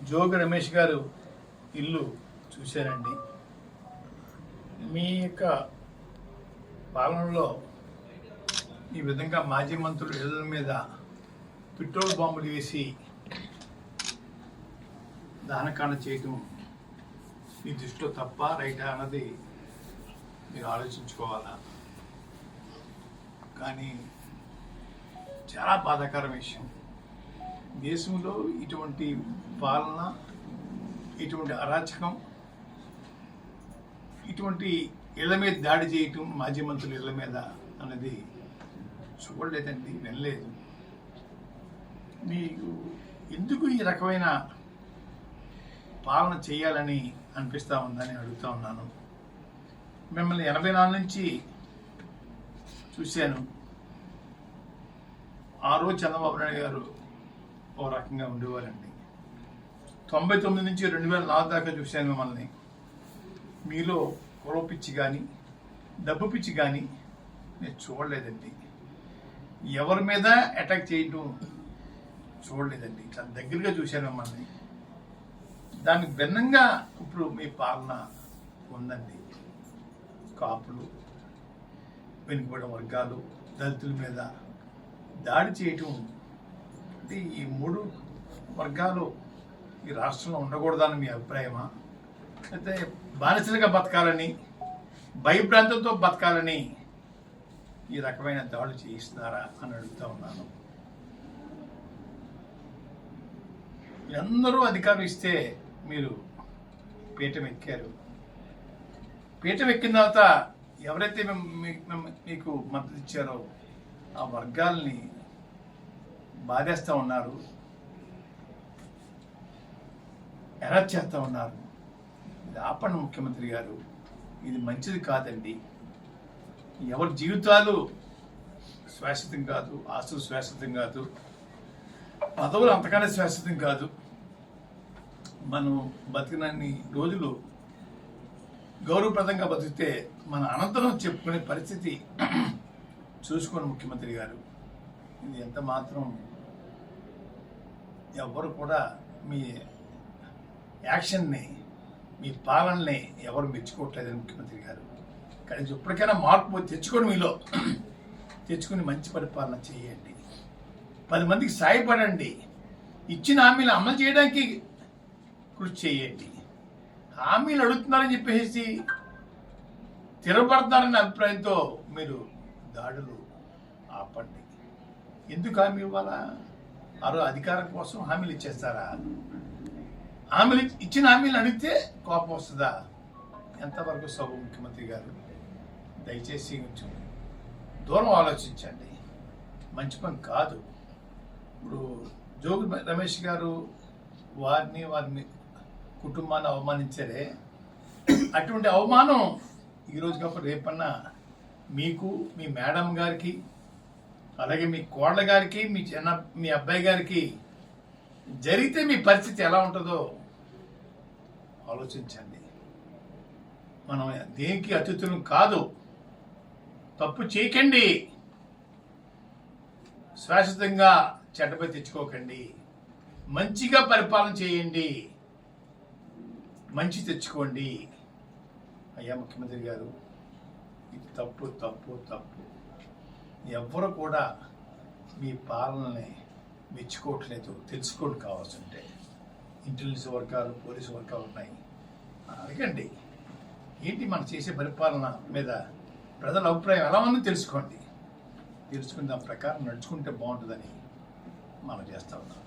జోగి రమేష్ గారు ఇల్లు చూశానండి. మీ యొక్క పాలనలో ఈ విధంగా మాజీ మంత్రుల ఇళ్ల మీద పెట్రోల్ బాంబులు వేసి దహనకాండ చేయటం మీ దృష్టిలో తప్ప రైటా అన్నది మీరు ఆలోచించుకోవాలా. కానీ చాలా బాధాకర విషయం, దేశంలో ఇటువంటి పాలన, ఇటువంటి అరాచకం, ఇటువంటి ఇళ్ల మీద దాడి చేయటం, మాజీ మంత్రుల ఇళ్ల మీద అన్నది చూడలేదండి, వినలేదు. మీకు ఎందుకు ఈ రకమైన పాలన చేయాలని అనిపిస్తూ ఉందని అడుగుతూ ఉన్నాను. మిమ్మల్ని 84 నుంచి చూశాను. ఆ రోజు చంద్రబాబు నాయుడు గారు ఓ రకంగా ఉండేవారండి. 99 నుంచి 2004 దాకా చూశాను మిమ్మల్ని. మీలో కుల పిచ్చి కానీ డబ్బు పిచ్చి కానీ నేను చూడలేదండి. ఎవరి మీద అటాక్ చేయటం చూడలేదండి. ఇట్లా దగ్గరగా చూశాను మిమ్మల్ని. దానికి భిన్నంగా ఇప్పుడు మీ పాలన ఉందండి. కాపులు, వెనుకబడిన వర్గాలు, దళితుల మీద దాడి చేయటం అంటే ఈ 3 వర్గాలు ఈ రాష్ట్రంలో ఉండకూడదని మీ అభిప్రాయమా? అయితే బానిసలుగా బతకాలని, భయభ్రాంతులతో బతకాలని ఈ రకమైన దాడులు చేయిస్తున్నారా అని అడుగుతా ఉన్నాను. అందరూ అధికారం ఇస్తే మీరు పీఠం ఎక్కారు. పీఠం ఎక్కిన తర్వాత ఎవరైతే మీకు మద్దతు ఇచ్చారో ఆ వర్గాల్ని బాధేస్తూ ఉన్నారు, అరెస్ట్ చేస్తూ ఉన్నారు. ఇది ఆపండి ముఖ్యమంత్రి గారు, ఇది మంచిది కాదండి. ఎవరి జీవితాలు శాశ్వతం కాదు, ఆస్తులు శాశ్వతం కాదు, పదవులు అంతకన్నా శాశ్వతం కాదు. మనం బతికినన్ని రోజులు గౌరవప్రదంగా బతికితే మన అనంతరం చెప్పుకునే పరిస్థితి చూసుకోండి ముఖ్యమంత్రి గారు. ఇది ఎంత మాత్రం ఎవరు కూడా మీ యాక్షన్ని, మీ పాలనని ఎవరు మెచ్చుకోవట్లేదని ముఖ్యమంత్రి గారు. కానీ ఎప్పటికైనా మార్పు తెచ్చుకొని, మీలో తెచ్చుకుని మంచి పరిపాలన చేయండి. 10 మందికి సాయపడండి. ఇచ్చిన హామీలు అమలు చేయడానికి కృషి చేయండి. హామీలు అడుగుతున్నారని చెప్పేసి తిరగబడతారనే అభిప్రాయంతో మీరు దాడులు ఆపండి. ఎందుకు హామీ ఇవ్వాలా? అధికారం కోసం హామీలు ఇచ్చేస్తారా? ఇచ్చిన హామీలు అడిగితే కోపం వస్తుందా? ఎంతవరకు సభ ముఖ్యమంత్రి గారు? దయచేసి కొంచెం దూరం ఆలోచించండి. మంచి పని కాదు. ఇప్పుడు జోగి రమేష్ గారు వారి కుటుంబాన్ని అవమానించారే, అటువంటి అవమానం ఈరోజు కాకపోతే రేపన్నా మీకు, మీ మేడం గారికి, అలాగే మీ కోడల గారికి, మీ అబ్బాయి గారికి జరిగితే మీ పరిస్థితి ఎలా ఉంటుందో ఆలోచించండి. మనం దేనికి అతిథులం కాదు. తప్పు చేయకండి, శాశ్వతంగా చెడ్డపై తెచ్చుకోకండి, మంచిగా పరిపాలన చేయండి, మంచి తెచ్చుకోండి. అయ్యా ముఖ్యమంత్రి గారు, ఇది తప్పు తప్పు తప్పు. ఎవ్వరు కూడా మీ పాలనని మెచ్చుకోవట్లేదు. తెలుసుకోండి, కావాల్సి ఉంటే ఇంటెలిజెన్స్ వర్గాలు, పోలీసు వర్గాలు ఉన్నాయి, అడగండి. ఏంటి మనం చేసే పరిపాలన మీద ప్రజల అభిప్రాయం ఎలా ఉందో తెలుసుకోండి. తెలుసుకుని దాని ప్రకారం నడుచుకుంటే బాగుంటుందని మనం చేస్తా ఉన్నాం.